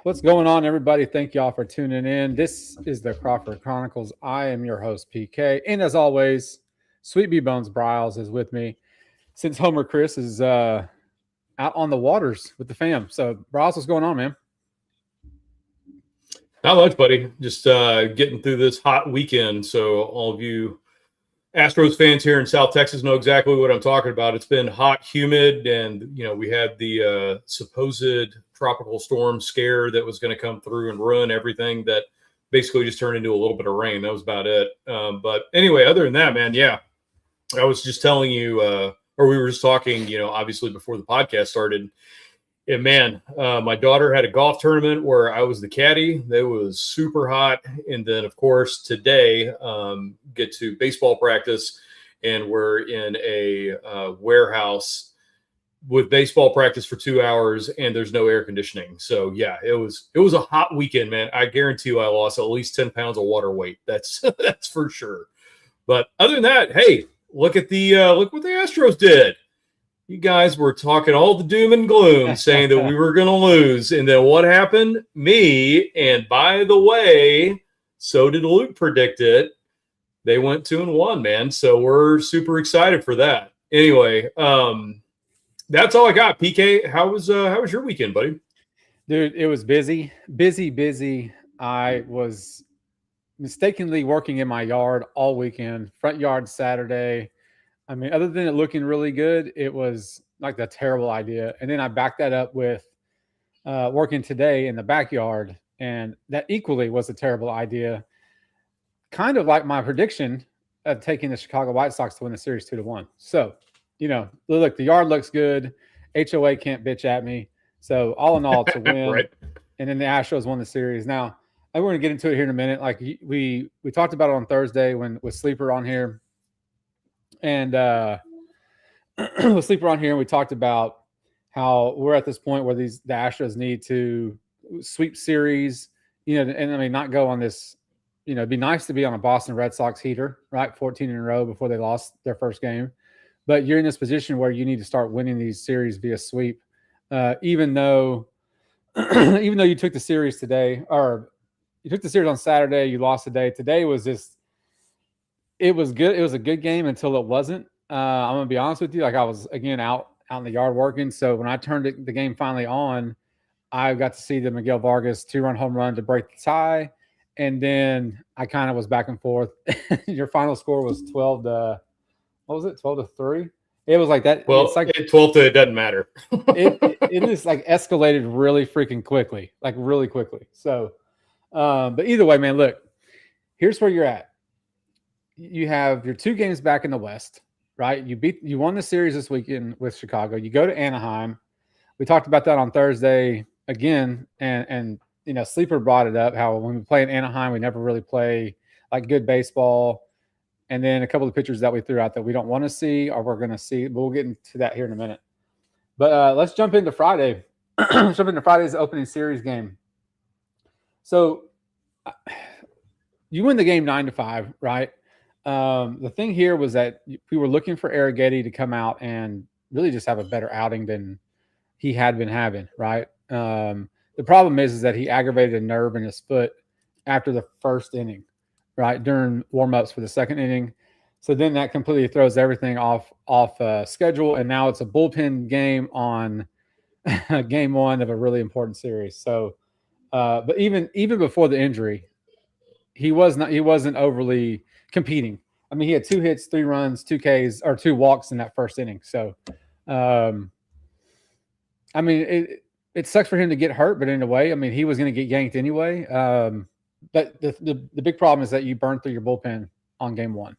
What's going on, everybody? Thank y'all for tuning in. This is the Crawford Chronicles. I am your host, PK. And as always, Sweet B Bones Bryles is with me since Homer Chris is out on the waters with the fam. So, Bryles, what's going on, man? Not much, buddy. Just getting through this hot weekend. So all of you Astros fans here in South Texas know exactly what I'm talking about. It's been hot, humid, and we had the supposed tropical storm scare that was going to come through and ruin everything. That basically just turned into a little bit of rain. That was about it. But anyway, other than that, man, yeah, I was just telling you, or we were just talking, obviously before the podcast started. And man, my daughter had a golf tournament where I was the caddy. It was super hot. And then, of course, today get to baseball practice, and we're in a warehouse with baseball practice for 2 hours, and there's no air conditioning. So yeah, it was a hot weekend, man. I guarantee you, I lost at least 10 pounds of water weight. That's that's for sure. But other than that, hey, look what the Astros did. You guys were talking all the doom and gloom, saying that we were going to lose. And then what happened? Me, and by the way, so did Luke predict it. They went 2-1, man. So we're super excited for that. Anyway, that's all I got. PK, how was your weekend, buddy? Dude, it was busy. I was mistakenly working in my yard all weekend, front yard Saturday. I mean, other than it looking really good, it was like a terrible idea. And then I backed that up with working today in the backyard, and that equally was a terrible idea. Kind of like my prediction of taking the Chicago White Sox to win the series 2-1. So, look, the yard looks good. HOA can't bitch at me. So all in all, to win. Right. And then the Astros won the series. Now, we're going to get into it here in a minute. Like we talked about it on Thursday with Sleeper on here. And with Sleeper on here, and we talked about how we're at this point where the Astros need to sweep series, and I mean, not go on this, it'd be nice to be on a Boston Red Sox heater, right? 14 in a row before they lost their first game. But you're in this position where you need to start winning these series via sweep. Even though you took the series today, or you took the series on Saturday, you lost today. Today was just, it was good. It was a good game until it wasn't. I'm gonna be honest with you. Like, I was again out in the yard working. So when I turned the game finally on, I got to see the Miguel Vargas 2-run home run to break the tie, and then I kind of was back and forth. Your final score was 12 to, what was it? 12-3. It was like that. Well, it's like 12 to, it doesn't matter. it is like escalated really freaking quickly, like really quickly. So, but either way, man, look, here's where you're at. You have your 2 games back in the West, right? You won the series this weekend with Chicago. You go to Anaheim. We talked about that on Thursday again, and Sleeper brought it up, how when we play in Anaheim, we never really play like good baseball. And then a couple of pitchers that we threw out that we don't want to see, or we're going to see. But we'll get into that here in a minute. But let's jump into Friday. Let's jump into Friday's opening series game. So you win the game 9-5, right? The thing here was that we were looking for Arrighetti to come out and really just have a better outing than he had been having, right? The problem is that he aggravated a nerve in his foot after the first inning, right, during warm-ups for the second inning. So then that completely throws everything off schedule, and now it's a bullpen game on game 1 of a really important series. So, but even before the injury, he wasn't overly competing. I mean, he had 2 hits, 3 runs, 2 Ks, or 2 walks in that first inning. So, I mean, it sucks for him to get hurt, but in a way, I mean, he was going to get yanked anyway. But the big problem is that you burned through your bullpen on game 1.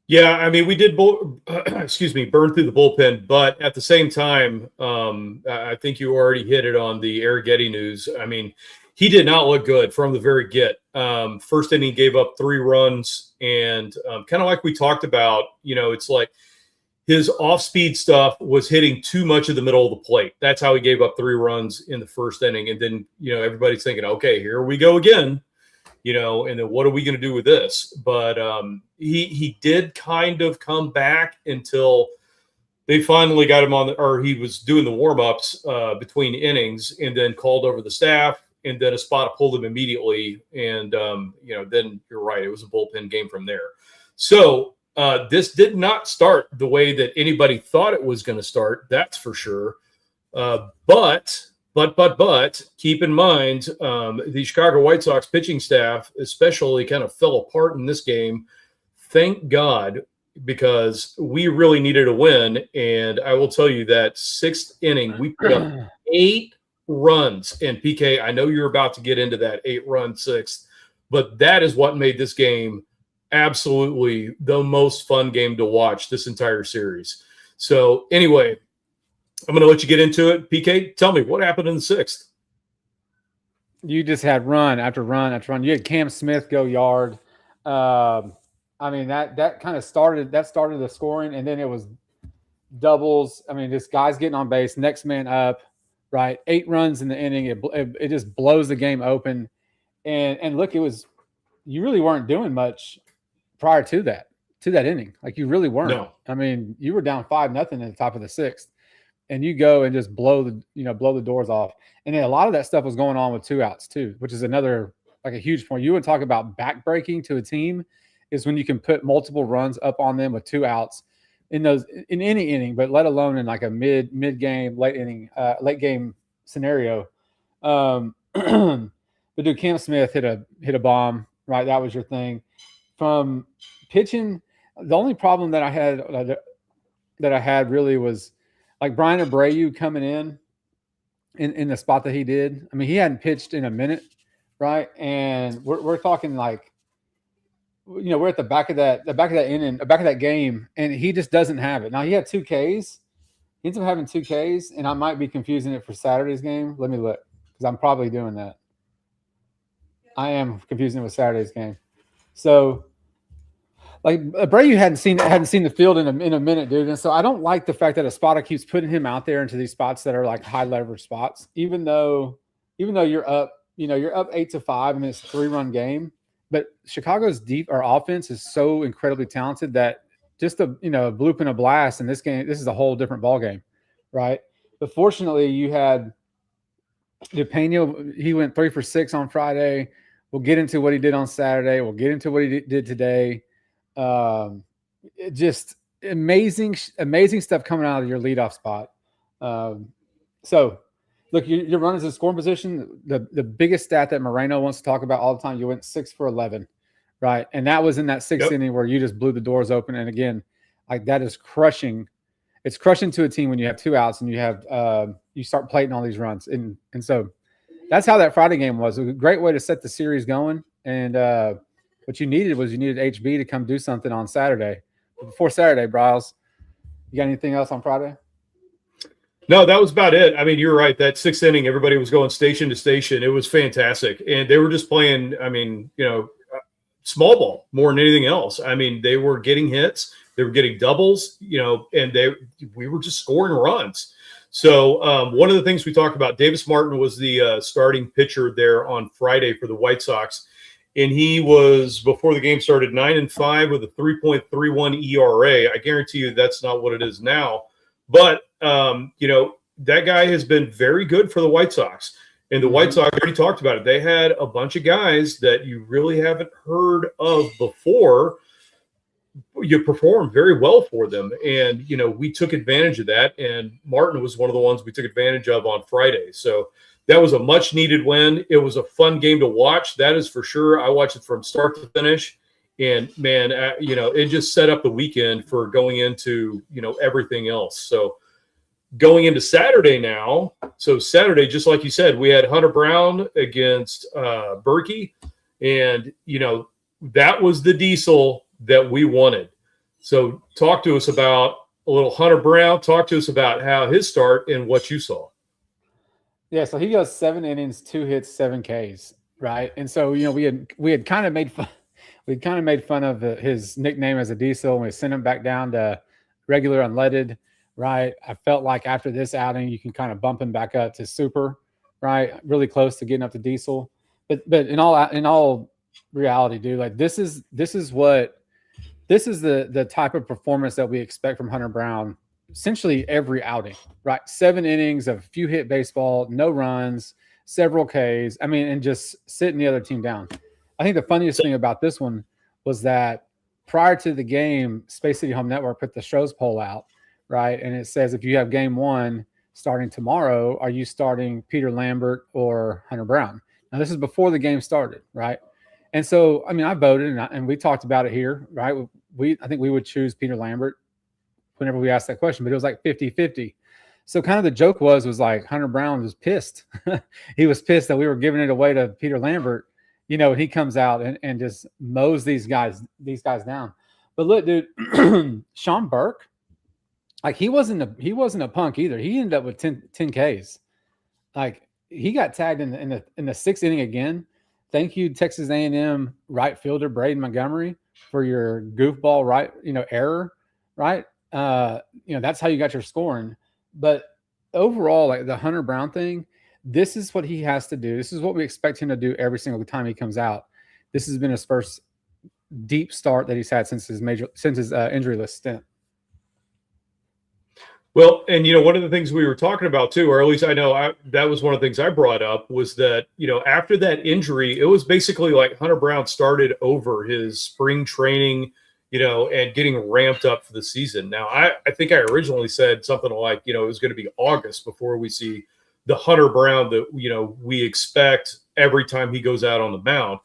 Yeah, I mean, we did burn through the bullpen, but at the same time, I think you already hit it on the Arrighetti news. I mean, he did not look good from the very get. First inning gave up 3 runs, and kind of like we talked about, it's like his off-speed stuff was hitting too much of the middle of the plate. That's how he gave up 3 runs in the first inning. And then, everybody's thinking, okay, here we go again, and then what are we going to do with this? But he did kind of come back until they finally got him on, or he was doing the warm-ups between innings, and then called over the staff, and then Espada pulled him immediately. And, then you're right, it was a bullpen game from there. So this did not start the way that anybody thought it was going to start, that's for sure. But keep in mind, the Chicago White Sox pitching staff especially kind of fell apart in this game. Thank God, because we really needed a win. And I will tell you that sixth inning, we put up 8 runs. And PK, I know you're about to get into that 8-run sixth, but that is what made this game absolutely the most fun game to watch this entire series. So anyway, I'm going to let you get into it. PK, tell me what happened in the sixth. You just had run after run after run. You had Cam Smith go yard. I mean, that kind of started the scoring, and then it was doubles. I mean, this guy's getting on base, next man up, right? 8 runs in the inning. It just blows the game open. And look, you really weren't doing much prior to that inning. Like, you really weren't. No. I mean, you were down 5-0 at the top of the sixth, and you go and just blow the doors off. And then a lot of that stuff was going on with 2 outs too, which is another, like, a huge point. You would talk about backbreaking to a team is when you can put multiple runs up on them with 2 outs in any inning, but let alone in like a mid game, late game scenario. But dude, Cam Smith hit a bomb, right? That was your thing. From pitching, the only problem that I had really was like Brian Abreu coming in the spot that he did. I mean, he hadn't pitched in a minute, right? And we're talking like, we're at the back of that inning, the back of that game, and he just doesn't have it. Now, he had 2 Ks. He ends up having 2 Ks, and I might be confusing it for Saturday's game. Let me look, because I'm probably doing that. I am confusing it with Saturday's game. So, like, Abreu hadn't seen the field in a minute, dude. And so I don't like the fact that Espada keeps putting him out there into these spots that are like high leverage spots, even though you're up, you're up 8-5 and it's a 3-run game. But Chicago's offense is so incredibly talented that just a bloop and a blast in this game, this is a whole different ball game, right? But fortunately, you had DePeno. He went 3 for 6 on Friday. We'll get into what he did on Saturday. We'll get into what he did today. Just amazing stuff coming out of your leadoff spot. So, look, your runners in scoring position. The biggest stat that Moreno wants to talk about all the time, you went 6 for 11, right? And that was in that 6th inning where you just blew the doors open. And again, like, that is crushing. It's crushing to a team when you have 2 outs and you have you start plating all these runs. And so that's how that Friday game was. It was a great way to set the series going. And what you needed HB to come do something on Saturday. But before Saturday, Bryles, you got anything else on Friday? No, that was about it. I mean, you're right. That 6th inning, everybody was going station to station. It was fantastic. And they were just playing, small ball more than anything else. I mean, they were getting hits. They were getting doubles, and we were just scoring runs. So one of the things we talked about, Davis Martin was the starting pitcher there on Friday for the White Sox. And he was, before the game started, 9-5 with a 3.31 ERA. I guarantee you that's not what it is now. But, that guy has been very good for the White Sox. And the White Sox, already talked about it. They had a bunch of guys that you really haven't heard of before. You performed very well for them. And, we took advantage of that. And Martin was one of the ones we took advantage of on Friday. So that was a much needed win. It was a fun game to watch. That is for sure. I watched it from start to finish. And man, it just set up the weekend for going into, everything else. So going into Saturday now. So Saturday, just like you said, we had Hunter Brown against Berkey. And, that was the diesel that we wanted. So talk to us about a little Hunter Brown. Talk to us about how his start and what you saw. Yeah, so he goes 7 innings, 2 hits, 7 Ks, right? And so we had kind of made fun of his nickname as a diesel, and we sent him back down to regular unleaded, right? I felt like after this outing, you can kind of bump him back up to super, right? Really close to getting up to diesel, but in all reality, dude, like this is the type of performance that we expect from Hunter Brown essentially every outing, right? 7 innings of few hit baseball, no runs, several Ks. I mean, and just sitting the other team down. I think the funniest thing about this one was that prior to the game, Space City Home Network put the Stros poll out, right? And it says if you have game one starting tomorrow, are you starting Peter Lambert or Hunter Brown? Now, this is before the game started, right? And so, I mean, I voted and we talked about it here, right? I think we would choose Peter Lambert whenever we asked that question, but it was like 50-50. So kind of the joke was like Hunter Brown was pissed. He was pissed that we were giving it away to Peter Lambert, and he comes out and just mows these guys down. But look, dude, Sean Burke, like he wasn't a punk either. He ended up with 10 Ks. Like he got tagged in the sixth inning again. Thank you, Texas A&M right fielder Braden Montgomery, for your goofball right, error, right? That's how you got your scoring. But overall, like the Hunter Brown thing, this is what he has to do. This is what we expect him to do every single time he comes out. This has been his first deep start that he's had since his injury list stint. Well, and one of the things we were talking about too, or at least I know that was one of the things I brought up, was that after that injury, it was basically like Hunter Brown started over his spring training, and getting ramped up for the season. Now, I think I originally said something like, it was going to be August before we see the Hunter Brown that we expect every time he goes out on the mound.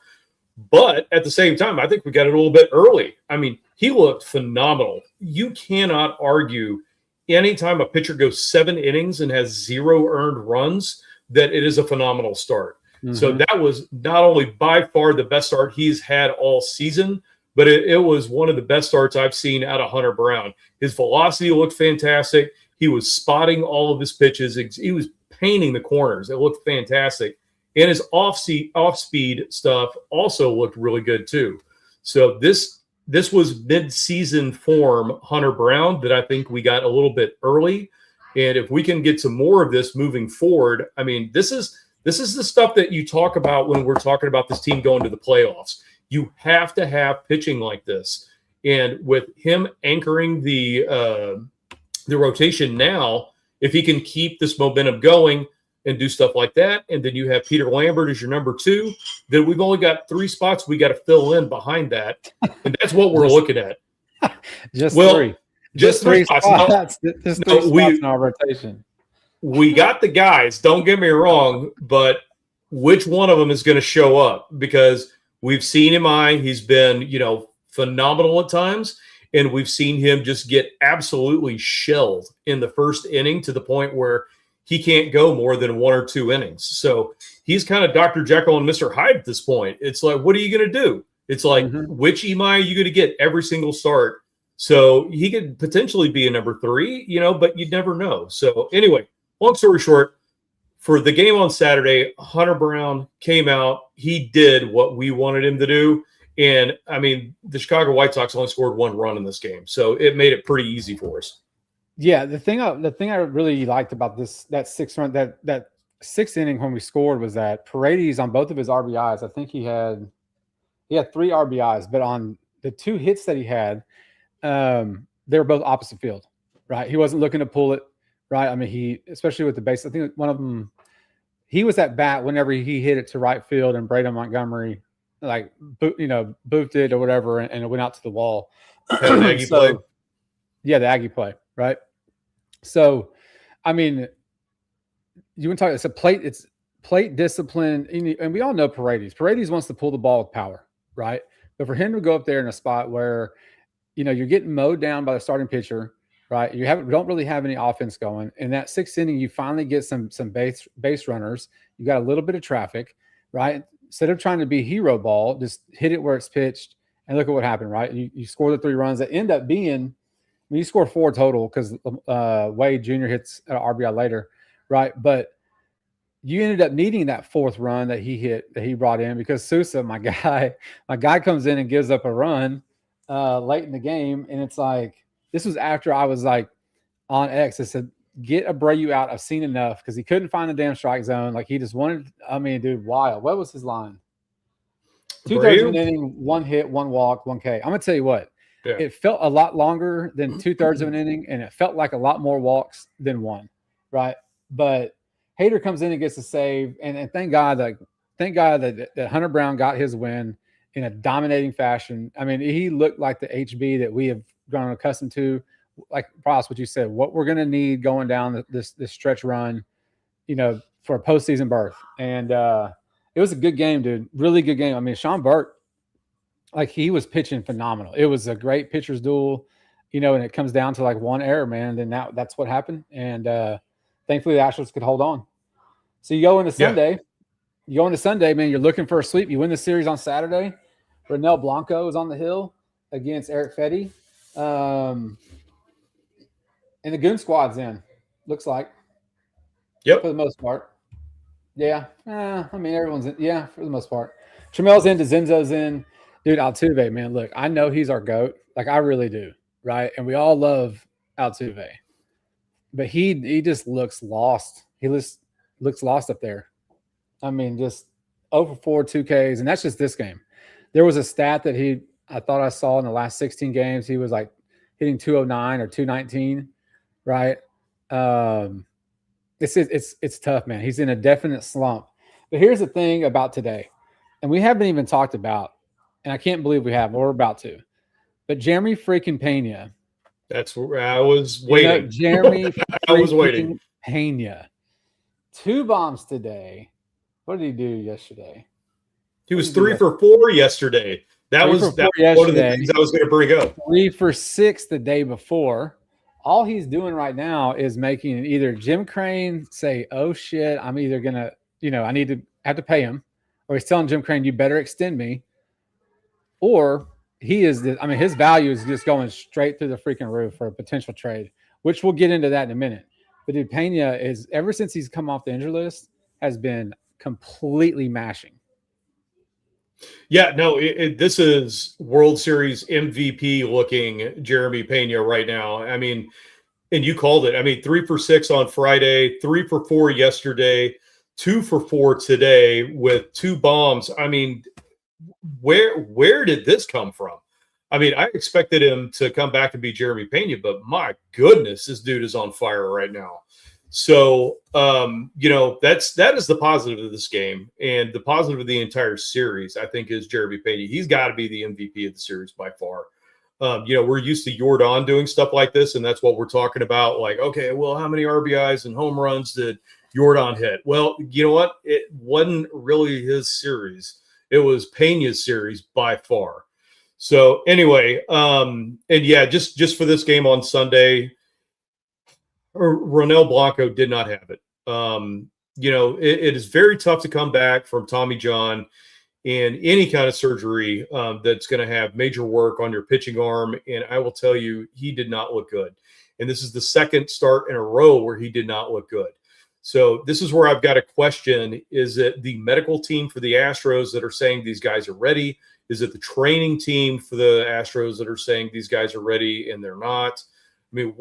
But at the same time, I think we got it a little bit early. I mean, he looked phenomenal. You cannot argue anytime a pitcher goes 7 innings and has 0 earned runs that it is a phenomenal start. Mm-hmm. So that was not only by far the best start he's had all season, but it was one of the best starts I've seen out of Hunter Brown. His velocity looked fantastic. He was spotting all of his pitches. He was painting the corners. It looked fantastic. And his off-speed stuff also looked really good too. So this was mid-season form Hunter Brown that I think we got a little bit early. And if we can get some more of this moving forward, I mean, this is the stuff that you talk about when we're talking about this team going to the playoffs. You have to have pitching like this. And with him anchoring the rotation now, if he can keep this momentum going and do stuff like that, and then you have Peter Lambert as your number 2, then we've only got 3 spots we got to fill in behind that. And that's what we're looking at. Just 3. Just 3 spots. Just 3 spots in our rotation. We got the guys, don't get me wrong, but which one of them is going to show up? Because we've seen him. He's been, phenomenal at times. And we've seen him just get absolutely shelled in the first inning to the point where he can't go more than 1 or 2 innings. So he's kind of Dr. Jekyll and Mr. Hyde at this point. It's like, what are you going to do? It's like, which EMI are you going to get every single start? So he could potentially be a number 3, but you'd never know. So anyway, long story short, for the game on Saturday, Hunter Brown came out. He did what we wanted him to do. And, I mean, the Chicago White Sox only scored 1 run in this game. So it made it pretty easy for us. Yeah, the thing I really liked about that 6th inning when we scored was that Paredes on both of his RBIs, I think he had 3 RBIs, but on the 2 hits that he had, they were both opposite field, right? He wasn't looking to pull it, right? I mean, especially with the base, I think one of them, he was at bat whenever he hit it to right field, and Braden Montgomery boofed it or whatever, and it went out to the wall. The Aggie play. Yeah, the Aggie play, right? So, I mean, you want to talk? It's plate discipline, and we all know Paredes. Paredes wants to pull the ball with power, right? But for him to go up there in a spot where, you're getting mowed down by the starting pitcher, right? You don't really have any offense going. In that 6th inning, you finally get some base runners. You got a little bit of traffic, right? Instead of trying to be hero ball, just hit it where it's pitched, and look at what happened, right? You score the 3 runs that end up being, you score 4 total because Wade Jr. hits an RBI later, right? But you ended up needing that 4th run that he brought in because Sousa, my guy comes in and gives up a run late in the game, and it's like this was after I was like on X. I said, get Abreu out. I've seen enough because he couldn't find the damn strike zone. Like he just wanted. I mean, dude, wild. What was his line? 2/3 of an inning, 1 hit, 1 walk, 1 K. I'm gonna tell you what. Yeah. It felt a lot longer than 2/3 of an inning, and it felt like a lot more walks than one, right? But Hader comes in and gets a save, and thank God that Hunter Brown got his win in a dominating fashion. I mean, he looked like the HB that we have grown accustomed to. Like Ross, what you said, what we're going to need going down this stretch run, for a postseason berth. And it was a good game, dude. Really good game. I mean, Sean Burke, like he was pitching phenomenal. It was a great pitcher's duel, and it comes down to like one error, man. Then that's what happened. And thankfully the Astros could hold on. So you go into Sunday. You go into Sunday, man, you're looking for a sweep. You win the series on Saturday. Ronel Blanco is on the hill against Eric Fetty. And the Goon Squad's in, looks like. Yep. For the most part. Yeah. I mean, everyone's in. Yeah, for the most part. Tramel's in, DeZenzo's in. Dude, Altuve, man, look, I know he's our GOAT. Like, I really do, right? And we all love Altuve. But he just looks lost. He looks lost up there. I mean, just 0 for 4, 2 Ks, and that's just this game. There was a stat that I thought I saw in the last 16 games. He was like hitting 209 or 219, right? It's tough, man. He's in a definite slump. But here's the thing about today, and we haven't even talked about, and I can't believe we have, but we're about to. But Jeremy freaking Pena. That's where I was waiting. Jeremy I was waiting. Pena. 2 bombs today. What did he do yesterday? He was 3 for 4 yesterday. That was one of the things I was going to bring up. 3 for 6 the day before. All he's doing right now is making either Jim Crane say, "Oh shit, I'm either gonna, I have to pay him," or he's telling Jim Crane, "You better extend me," or his value is just going straight through the freaking roof for a potential trade, which we'll get into that in a minute. But dude, Pena is, ever since he's come off the injury list, has been completely mashing. Yeah, no, this is World Series MVP looking Jeremy Pena right now. I mean, and you called it. I mean, 3 for 6 on Friday, 3 for 4 yesterday, 2 for 4 today with 2 bombs. I mean, where did this come from? I mean, I expected him to come back and be Jeremy Pena, but my goodness, this dude is on fire right now. So, that is the positive of this game, and the positive of the entire series, I think, is Jeremy Pena. He's got to be the MVP of the series by far. We're used to Jordan doing stuff like this, and that's what we're talking about. Like, okay, well, how many RBIs and home runs did Jordan hit? Well, you know what? It wasn't really his series. It was Pena's series by far. So anyway, just for this game on Sunday, Ronel Blanco did not have it. It is very tough to come back from Tommy John and any kind of surgery that's going to have major work on your pitching arm. And I will tell you, he did not look good. And this is the second start in a row where he did not look good. So this is where I've got a question. Is it the medical team for the Astros that are saying these guys are ready? Is it the training team for the Astros that are saying these guys are ready and they're not? I mean,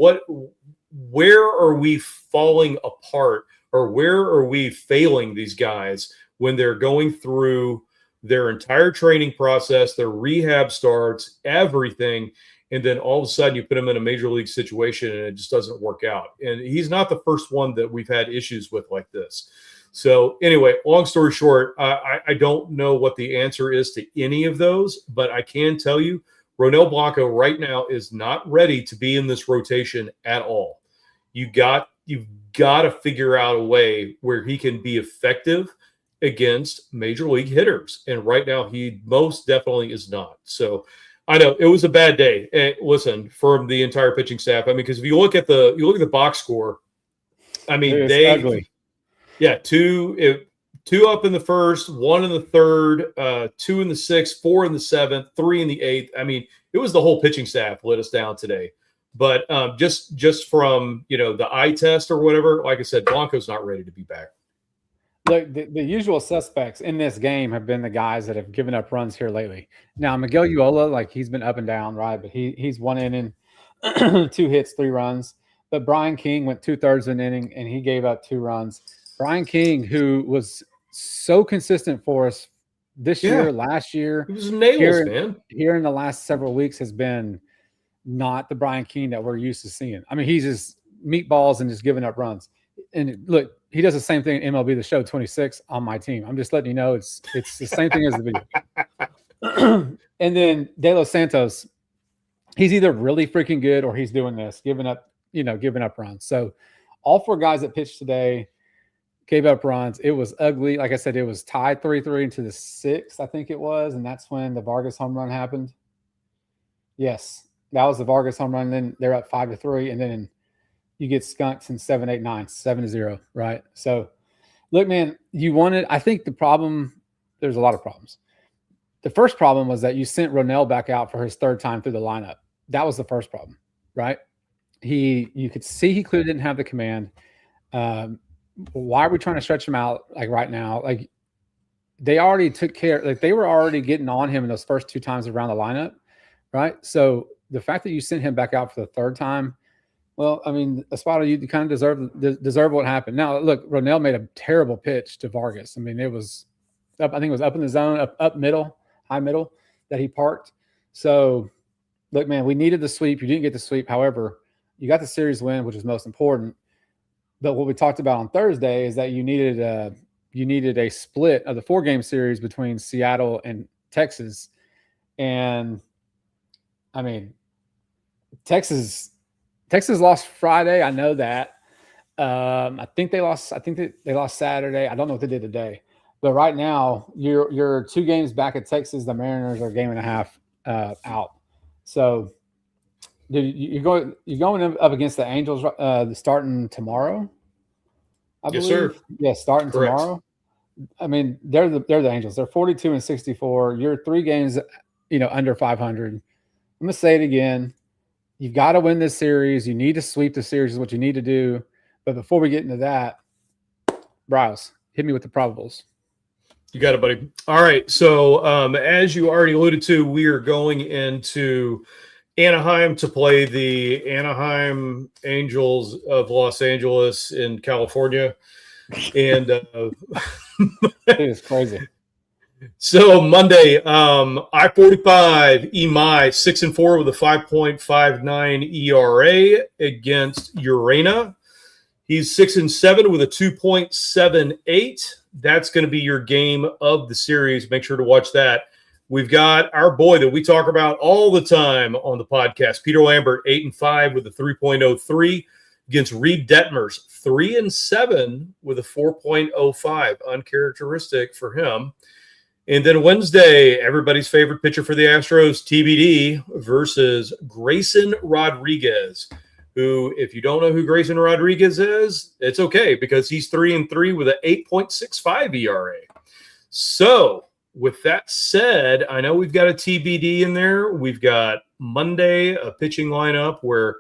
where are we falling apart, or where are we failing these guys when they're going through their entire training process, their rehab starts, everything, and then all of a sudden you put them in a major league situation and it just doesn't work out? And he's not the first one that we've had issues with like this. So anyway, long story short, I don't know what the answer is to any of those, but I can tell you Ronel Blanco right now is not ready to be in this rotation at all. You've got to figure out a way where he can be effective against major league hitters. And right now he most definitely is not. So I know it was a bad day. And listen, from the entire pitching staff. I mean, because if you look at the box score, I mean, ugly. Yeah, two up in the first, 1 in the third, 2 in the 6th, 4 in the 7th, 3 in the 8th. I mean, it was the whole pitching staff let us down today. But just from the eye test or whatever, like I said, Blanco's not ready to be back. Look, the usual suspects in this game have been the guys that have given up runs here lately. Now, Miguel Uola, like he's been up and down, right? But he's 1 inning, 2 hits, 3 runs. But Brian King went 2/3 of an inning and he gave up 2 runs. Brian King, who was so consistent for us this year, last year, it was nails, man. Here in the last several weeks has been not the Brian Keane that we're used to seeing. I mean, he's just meatballs and just giving up runs. And look, he does the same thing in MLB The Show 26 on my team. I'm just letting you know it's the same thing as the video. And then De Los Santos, he's either really freaking good or he's doing this, giving up runs. So all four guys that pitched today gave up runs. It was ugly. Like I said, it was tied 3-3 into the sixth, I think it was. And that's when the Vargas home run happened. Yes, that was the Vargas home run. Then they're up 5-3. And then you get skunked in 7, 8, 9, 7-0, right? So look, man, I think the problem, there's a lot of problems. The first problem was that you sent Ronell back out for his third time through the lineup. That was the first problem, right? You could see he clearly didn't have the command. Why are we trying to stretch him out like right now? Like they already took care, like they were already getting on him in those first two times around the lineup, right? So the fact that you sent him back out for the third time, well, I mean, Espada, you kind of deserve what happened. Now, look, Ronell made a terrible pitch to Vargas. I mean, it was up, I think it was up in the zone, up middle, high middle that he parked. So, look, man, we needed the sweep. You didn't get the sweep. However, you got the series win, which is most important. But what we talked about on Thursday is that you needed a split of the 4-game series between Seattle and Texas. And, I mean, Texas lost Friday. I know that. I think they lost Saturday. I don't know what they did today. But right now, you're 2 games back at Texas. The Mariners are a game and a half out. So, dude, you're going up against the Angels starting tomorrow. I believe. Yes, sir. Yeah, starting Correct. tomorrow. I mean, they're the Angels. They're 42-64. You're 3 games, under 500. I'm gonna say it again. You've got to win this series. You need to sweep the series is what you need to do. But before we get into that, Browse, hit me with the probables. You got it, buddy. All right. So as you already alluded to, we are going into Anaheim to play the Anaheim Angels of Los Angeles in California. And it's crazy. So Monday, I-45 Imai 6-4 with a 5.59 ERA against Urena. He's 6-7 with a 2.78. That's going to be your game of the series. Make sure to watch that. We've got our boy that we talk about all the time on the podcast, Peter Lambert, 8-5 with a 3.03 against Reed Detmers, 3-7 with a 4.05. Uncharacteristic for him. And then Wednesday, everybody's favorite pitcher for the Astros, TBD, versus Grayson Rodriguez, who, if you don't know who Grayson Rodriguez is, it's okay because he's 3-3 with an 8.65 ERA. So, with that said, I know we've got a TBD in there. We've got Monday, a pitching lineup where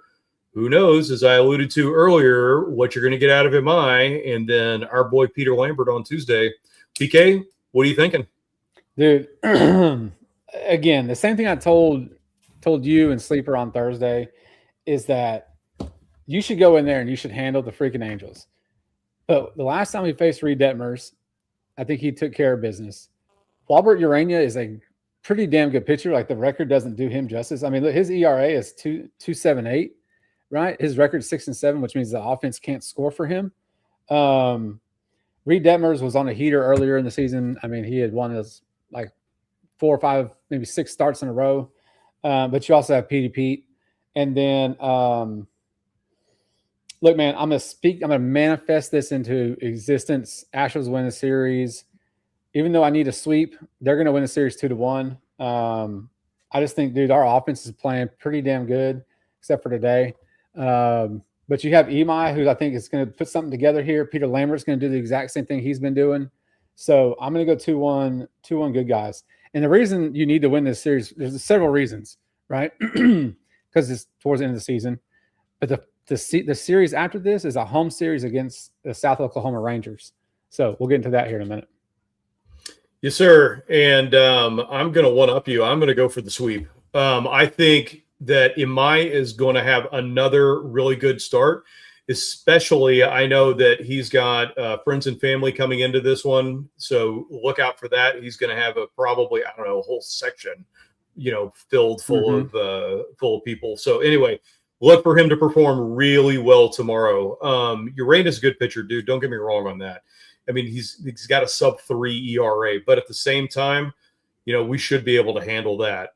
who knows, as I alluded to earlier, what you're going to get out of MI, and then our boy Peter Lambert on Tuesday. PK, what are you thinking? Dude, again, the same thing I told you and Sleeper on Thursday is that you should go in there and you should handle the freaking Angels. But the last time we faced Reed Detmers, I think he took care of business. Walbert Urania is a pretty damn good pitcher. Like, the record doesn't do him justice. I mean, look, his ERA is 2.78, right? His record's 6-7, which means the offense can't score for him. Reed Detmers was on a heater earlier in the season. I mean, he had won his like 4 or 5, maybe 6 starts in a row. But you also have Petey Pete. And then, look, man, I'm going to manifest this into existence. Astros win the series. Even though I need a sweep, they're going to win the series 2-1. I just think, dude, our offense is playing pretty damn good, except for today. But you have Imai, who I think is going to put something together here. Peter Lambert's going to do the exact same thing he's been doing. So I'm going to go 2-1 good guys. And the reason you need to win this series, there's several reasons, right? Because it's towards the end of the season. But the series after this is a home series against the South Oklahoma Rangers. So we'll get into that here in a minute. Yes, sir. And I'm going to one-up you. I'm going to go for the sweep. I think that Imai is going to have another really good start, especially I know that he's got friends and family coming into this one. So look out for that. He's going to have probably, a whole section filled full of people. So anyway, look for him to perform really well tomorrow. Uranus, good pitcher, dude. Don't get me wrong on that. I mean, he's got a sub-3 ERA, but at the same time, we should be able to handle that.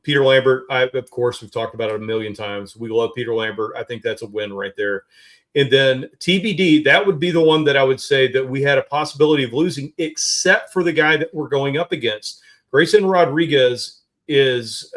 Peter Lambert, of course, we've talked about it a million times. We love Peter Lambert. I think that's a win right there. And then TBD, that would be the one that I would say that we had a possibility of losing, except for the guy that we're going up against. Grayson Rodriguez is,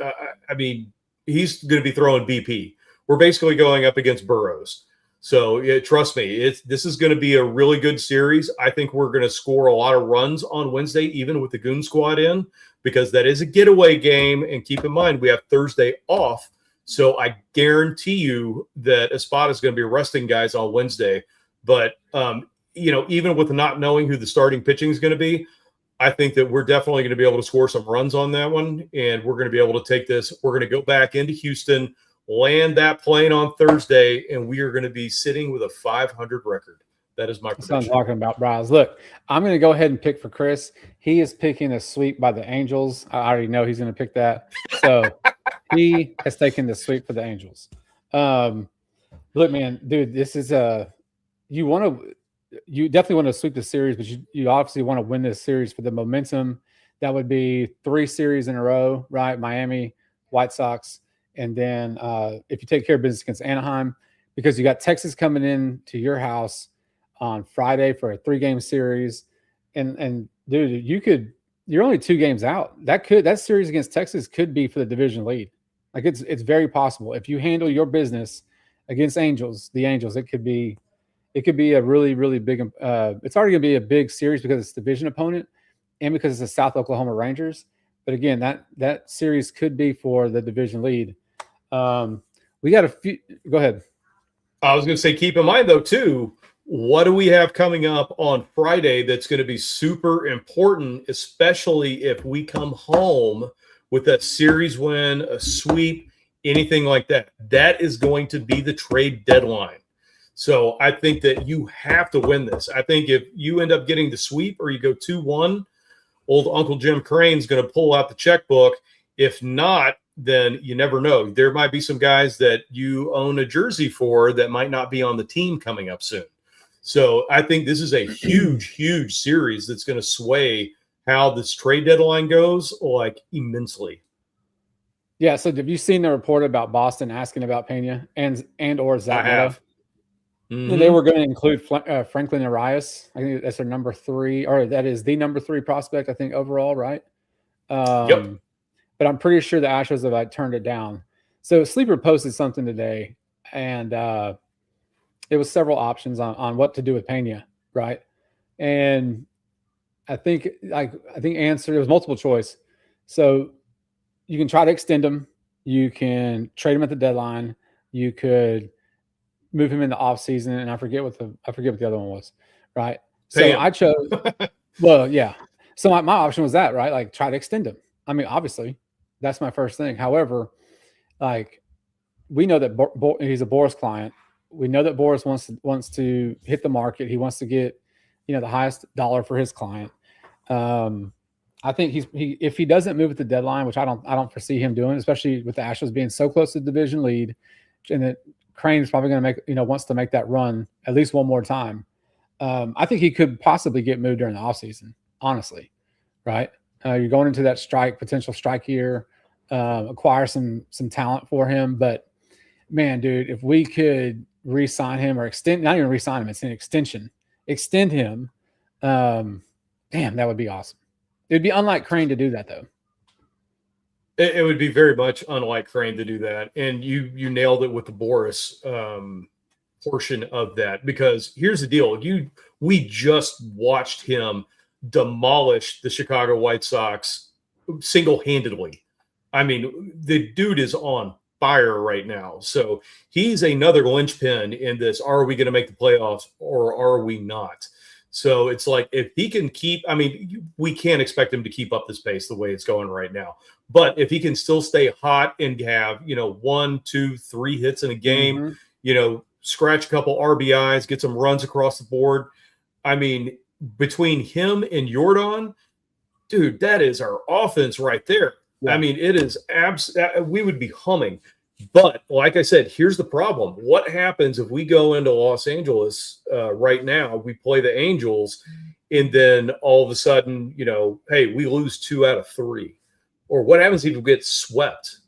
he's going to be throwing BP. We're basically going up against Burrows. So trust me, this is going to be a really good series. I think we're going to score a lot of runs on Wednesday, even with the Goon Squad in, because that is a getaway game. And keep in mind, we have Thursday off. So I guarantee you that Espada is going to be resting guys on Wednesday. But, even with not knowing who the starting pitching is going to be, I think that we're definitely going to be able to score some runs on that one. And we're going to be able to take this. We're going to go back into Houston, land that plane on Thursday, and we are going to be sitting with a 500 record. That is my prediction. That's what I'm talking about, Bryce. Look, I'm going to go ahead and pick for Chris. He is picking a sweep by the Angels. I already know he's going to pick that. So he has taken the sweep for the Angels. Look, man, dude, this is you definitely want to sweep the series, but you obviously want to win this series for the momentum. That would be 3 series in a row, right? Miami, White Sox, and then if you take care of business against Anaheim, because you got Texas coming in to your house on Friday for a 3-game series, and dude, you're only 2 games out. That series against Texas could be for the division lead. Like it's very possible if you handle your business against the Angels. It could be a really, really big. It's already going to be a big series because it's division opponent and because it's the South Oklahoma Rangers. But again, that series could be for the division lead. We got a few. Go ahead. I was going to say, keep in mind though too, what do we have coming up on Friday that's going to be super important, especially if we come home with a series win, a sweep, anything like that. That is going to be the trade deadline. So I think that you have to win this. I think if you end up getting the sweep or you go 2-1, old Uncle Jim Crane's going to pull out the checkbook. If not, then you never know. There might be some guys that you own a jersey for that might not be on the team coming up soon. So I think this is a huge, huge series that's going to sway how this trade deadline goes, like immensely. Yeah. So have you seen the report about Boston asking about Pena and or Zach? I have. Mm-hmm. They were going to include Franklin Arias. I think that's their number 3, or that is the number 3 prospect, I think, overall, right? Yep. But I'm pretty sure the Astros have turned it down. So Sleeper posted something today, and it was several options on what to do with Pena, right? And I think answer, it was multiple choice. So you can try to extend him. You can trade him at the deadline. You could move him in the off season, and I forget what the other one was, right? So I chose. Well, yeah. So my option was that, right? Like try to extend him. I mean, obviously, that's my first thing. However, like we know that he's a Boris client. We know that Boris wants to hit the market. He wants to get, the highest dollar for his client. I think if he doesn't move at the deadline, which I don't foresee him doing, especially with the Astros being so close to the division lead, and that Crane's probably going to wants to make that run at least one more time. I think he could possibly get moved during the offseason, honestly, right? You're going into that potential strike year, acquire some talent for him. But, man, dude, if we could re-sign him or not even re-sign him, it's an extension. Extend him, damn, that would be awesome. It would be unlike Crane to do that, though. It would be very much unlike Crane to do that. And you nailed it with the Boris portion of that, because here's the deal. We just watched him demolish the Chicago White Sox single-handedly. I mean, the dude is on fire right now. So he's another linchpin in this. Are we going to make the playoffs or are we not? So it's like, if he can we can't expect him to keep up this pace the way it's going right now. But if he can still stay hot and have, 1, 2, 3 hits in a game, scratch a couple RBIs, get some runs across the board. I mean, between him and Jordan, dude, that is our offense right there. Yeah. I mean, it is we would be humming. But like I said, here's the problem. What happens if we go into Los Angeles right now, we play the Angels, and then all of a sudden, hey, we lose 2 out of 3? Or what happens if we get swept?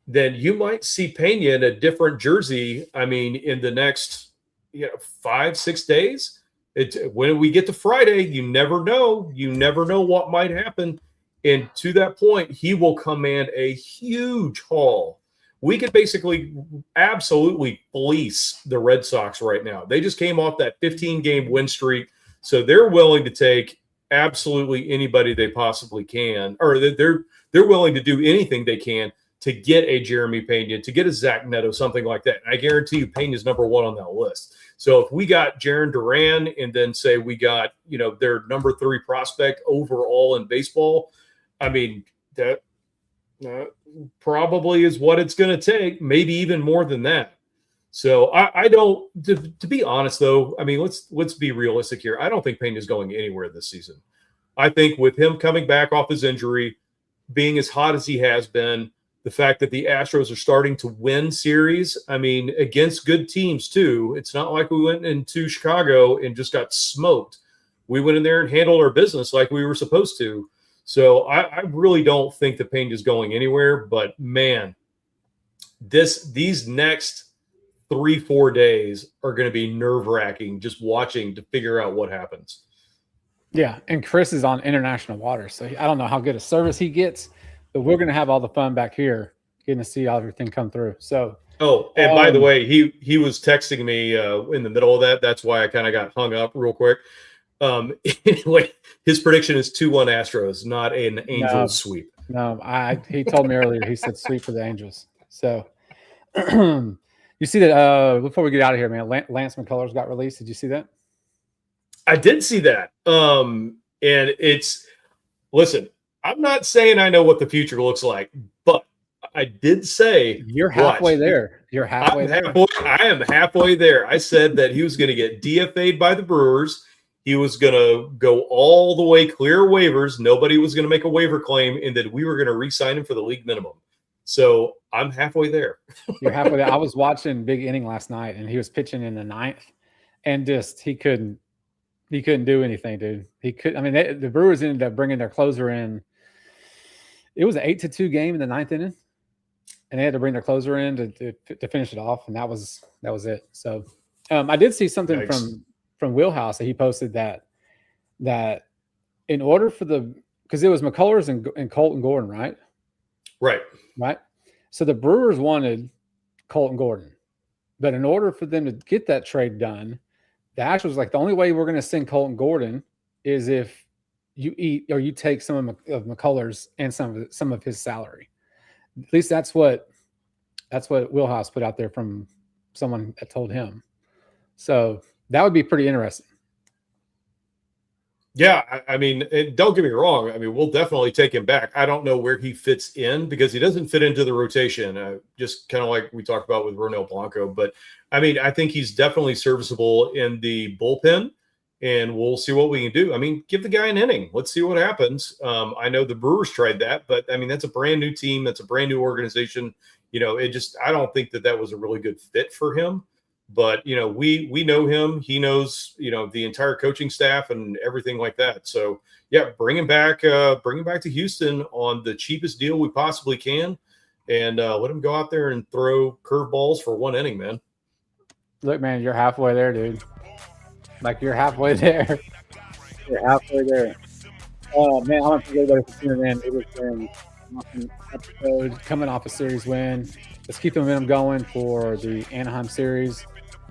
Then you might see Pena in a different jersey, I mean, in the next 5-6 days. When we get to Friday, you never know. You never know what might happen. And to that point, he will command a huge haul. We could basically absolutely fleece the Red Sox right now. They just came off that 15-game win streak, so they're willing to take absolutely anybody they possibly can, or they're willing to do anything they can to get a Jeremy Pena, to get a Zach Neto, something like that. And I guarantee you Pena's number 1 on that list. So if we got Jarren Duran and then say we got, their number 3 prospect overall in baseball, I mean, that probably is what it's going to take, maybe even more than that. So I don't, to be honest though, I mean, let's be realistic here. I don't think Pena is going anywhere this season. I think with him coming back off his injury, being as hot as he has been, the fact that the Astros are starting to win series, I mean, against good teams too. It's not like we went into Chicago and just got smoked. We went in there and handled our business like we were supposed to. So I really don't think the Pena is going anywhere. But man, these next 3-4 days are going to be nerve-wracking just watching to figure out what happens. Yeah, and Chris is on international waters, so I don't know how good a service he gets, but we're going to have all the fun back here getting to see everything come through. So, and by the way, he was texting me in the middle of that. That's why I kind of got hung up real quick. Anyway, his prediction is 2-1 Astros, not an Angels sweep. No, he told me earlier, he said sweep for the Angels. So you see that before we get out of here, man, Lance McCullers got released. Did you see that? I did see that. And listen, I'm not saying I know what the future looks like, but I did say you're halfway there. You're halfway there. I am halfway there. I said that he was going to get DFA'd by the Brewers. He was going to go all the way clear waivers. Nobody was going to make a waiver claim, and that we were going to re-sign him for the league minimum. So I'm halfway there. You're halfway there. I was watching Big Inning last night, and he was pitching in the 9th, and just he couldn't do anything, dude. I mean, the Brewers ended up bringing their closer in. It was an 8-2 game in the 9th inning, and they had to bring their closer in to finish it off, and that was it. So I did see something from Wheelhouse that he posted that in order for because it was McCullers and Colton Gordon, right? Right. So the Brewers wanted Colton Gordon, but in order for them to get that trade done, the Astros was like, the only way we're going to send Colton Gordon is if you eat or you take some of McCullers and some of his salary. At least that's what Wheelhouse put out there from someone that told him. So that would be pretty interesting. Yeah, I mean, don't get me wrong. I mean, we'll definitely take him back. I don't know where he fits in because he doesn't fit into the rotation, just kind of like we talked about with Ronel Blanco. But, I mean, I think he's definitely serviceable in the bullpen, and we'll see what we can do. I mean, give the guy an inning. Let's see what happens. I know the Brewers tried that, but, I mean, that's a brand-new team. That's a brand-new organization. I don't think that was a really good fit for him. But, we know him. He knows, the entire coaching staff and everything like that. So, yeah, bring him back to Houston on the cheapest deal we possibly can and let him go out there and throw curveballs for 1 inning, man. Look, man, you're halfway there, dude. Like, you're halfway there. You're halfway there. Oh, man, I want to thank everybody for tuning in. It was an awesome episode coming off a series win. Let's keep the momentum going for the Anaheim series.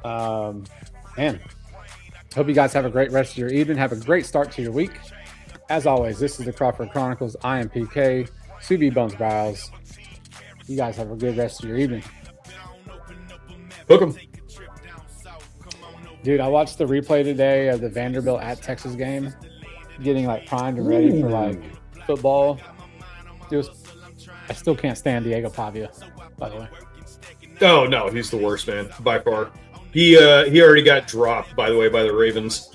Man, hope you guys have a great rest of your evening. Have a great start to your week. As always, this is the Crawford Chronicles. I am PK. CB Bones Biles. You guys have a good rest of your evening. Hook 'em. Dude, I watched the replay today of the Vanderbilt at Texas game, getting like primed and ready for like football. I still can't stand Diego Pavia, by the way. Oh no, he's the worst, man, by far. He already got dropped, by the way, by the Ravens.